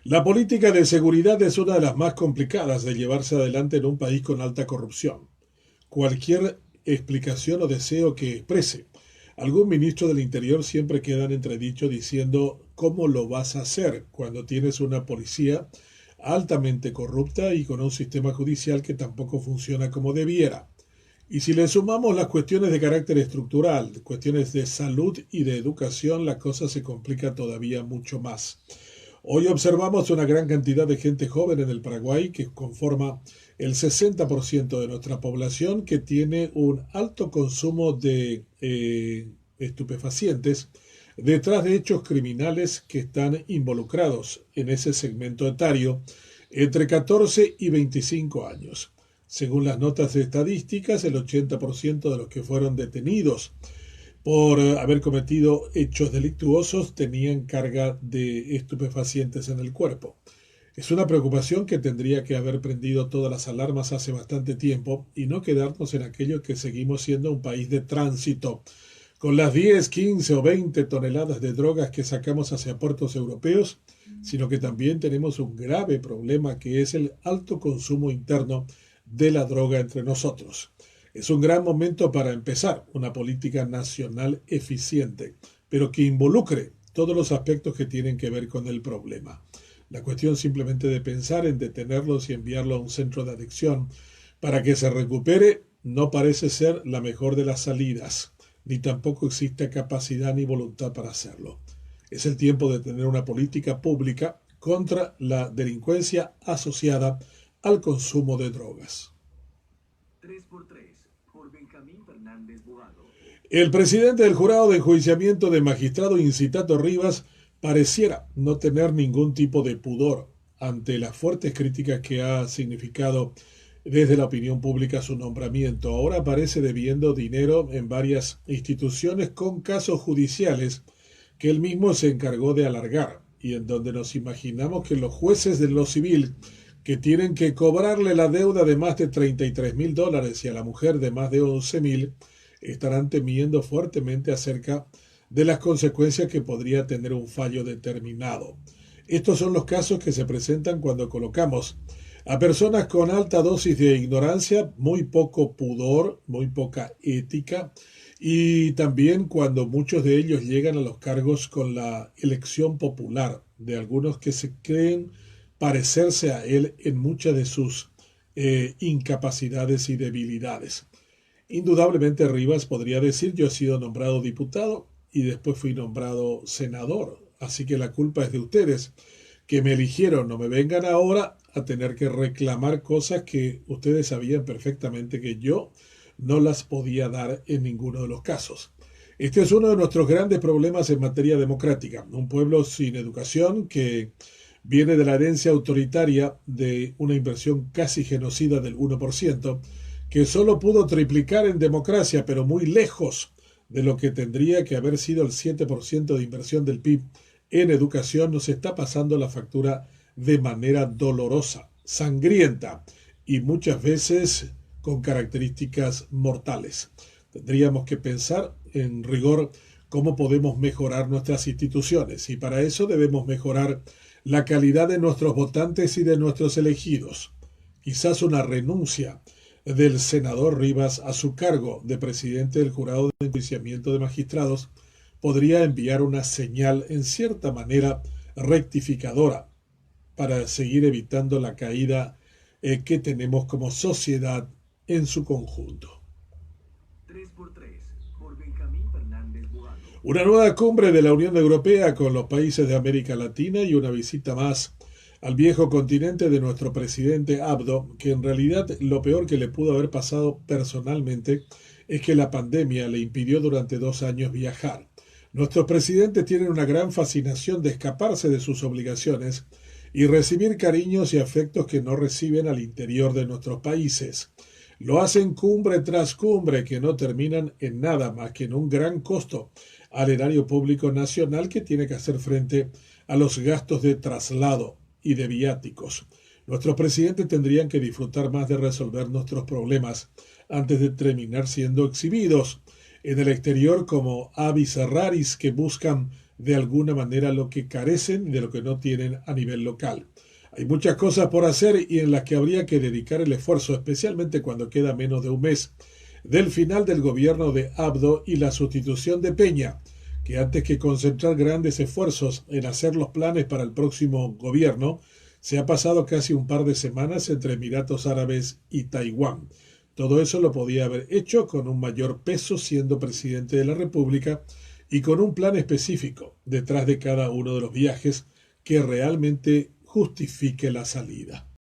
La política de seguridad es una de las más complicadas de llevarse adelante en un país con alta corrupción. Cualquier explicación o deseo que exprese algún ministro del Interior siempre queda en entredicho diciendo cómo lo vas a hacer cuando tienes una policía altamente corrupta y con un sistema judicial que tampoco funciona como debiera. Y si le sumamos las cuestiones de carácter estructural, cuestiones de salud y de educación, la cosa se complica todavía mucho más. Hoy observamos una gran cantidad de gente joven en el Paraguay que conforma el 60% de nuestra población que tiene un alto consumo de estupefacientes detrás de hechos criminales que están involucrados en ese segmento etario entre 14 y 25 años. Según las notas de estadísticas, el 80% de los que fueron detenidos por haber cometido hechos delictuosos tenían carga de estupefacientes en el cuerpo. Es una preocupación que tendría que haber prendido todas las alarmas hace bastante tiempo y no quedarnos en aquello que seguimos siendo un país de tránsito, con las 10, 15 o 20 toneladas de drogas que sacamos hacia puertos europeos, sino que también tenemos un grave problema que es el alto consumo interno de la droga entre nosotros. Es un gran momento para empezar una política nacional eficiente, pero que involucre todos los aspectos que tienen que ver con el problema. La cuestión simplemente de pensar en detenerlos y enviarlo a un centro de adicción para que se recupere no parece ser la mejor de las salidas, ni tampoco existe capacidad ni voluntad para hacerlo. Es el tiempo de tener una política pública contra la delincuencia asociada al consumo de drogas. 3x3 por Benjamín Fernández Bogado. El presidente del jurado de enjuiciamiento de magistrado Incitato Rivas pareciera no tener ningún tipo de pudor ante las fuertes críticas que ha significado desde la opinión pública su nombramiento. Ahora aparece debiendo dinero en varias instituciones con casos judiciales que él mismo se encargó de alargar y en donde nos imaginamos que los jueces de lo civil que tienen que cobrarle la deuda de más de $33,000 y a la mujer de más de 11,000 estarán temiendo fuertemente acerca de las consecuencias que podría tener un fallo determinado. Estos son los casos que se presentan cuando colocamos a personas con alta dosis de ignorancia, muy poco pudor, muy poca ética, y también cuando muchos de ellos llegan a los cargos con la elección popular de algunos que se creen parecerse a él en muchas de sus incapacidades y debilidades. Indudablemente Rivas podría decir yo he sido nombrado diputado y después fui nombrado senador, así que la culpa es de ustedes que me eligieron, no me vengan ahora a tener que reclamar cosas que ustedes sabían perfectamente que yo no las podía dar en ninguno de los casos. Este es uno de nuestros grandes problemas en materia democrática, un pueblo sin educación que viene de la herencia autoritaria de una inversión casi genocida del 1%, que solo pudo triplicar en democracia, pero muy lejos de lo que tendría que haber sido el 7% de inversión del PIB en educación, nos está pasando la factura de manera dolorosa, sangrienta y muchas veces con características mortales. Tendríamos que pensar en rigor cómo podemos mejorar nuestras instituciones y para eso debemos mejorar la calidad de nuestros votantes y de nuestros elegidos. Quizás una renuncia del senador Rivas a su cargo de presidente del jurado de enjuiciamiento de magistrados podría enviar una señal en cierta manera rectificadora para seguir evitando la caída que tenemos como sociedad en su conjunto. 3x3 por Benjamín Fernández Bogado. Una nueva cumbre de la Unión Europea con los países de América Latina y una visita más al viejo continente de nuestro presidente Abdo, que en realidad lo peor que le pudo haber pasado personalmente es que la pandemia le impidió durante 2 años viajar. Nuestros presidentes tienen una gran fascinación de escaparse de sus obligaciones y recibir cariños y afectos que no reciben al interior de nuestros países. Lo hacen cumbre tras cumbre que no terminan en nada más que en un gran costo al erario público nacional que tiene que hacer frente a los gastos de traslado y de viáticos. Nuestros presidentes tendrían que disfrutar más de resolver nuestros problemas antes de terminar siendo exhibidos en el exterior como avis raris que buscan de alguna manera lo que carecen y de lo que no tienen a nivel local. Hay muchas cosas por hacer y en las que habría que dedicar el esfuerzo, especialmente cuando queda menos de un mes del final del gobierno de Abdo y la sustitución de Peña, que antes que concentrar grandes esfuerzos en hacer los planes para el próximo gobierno, se ha pasado casi un par de semanas entre Emiratos Árabes y Taiwán. Todo eso lo podía haber hecho con un mayor peso siendo presidente de la República y con un plan específico detrás de cada uno de los viajes que realmente justifique la salida.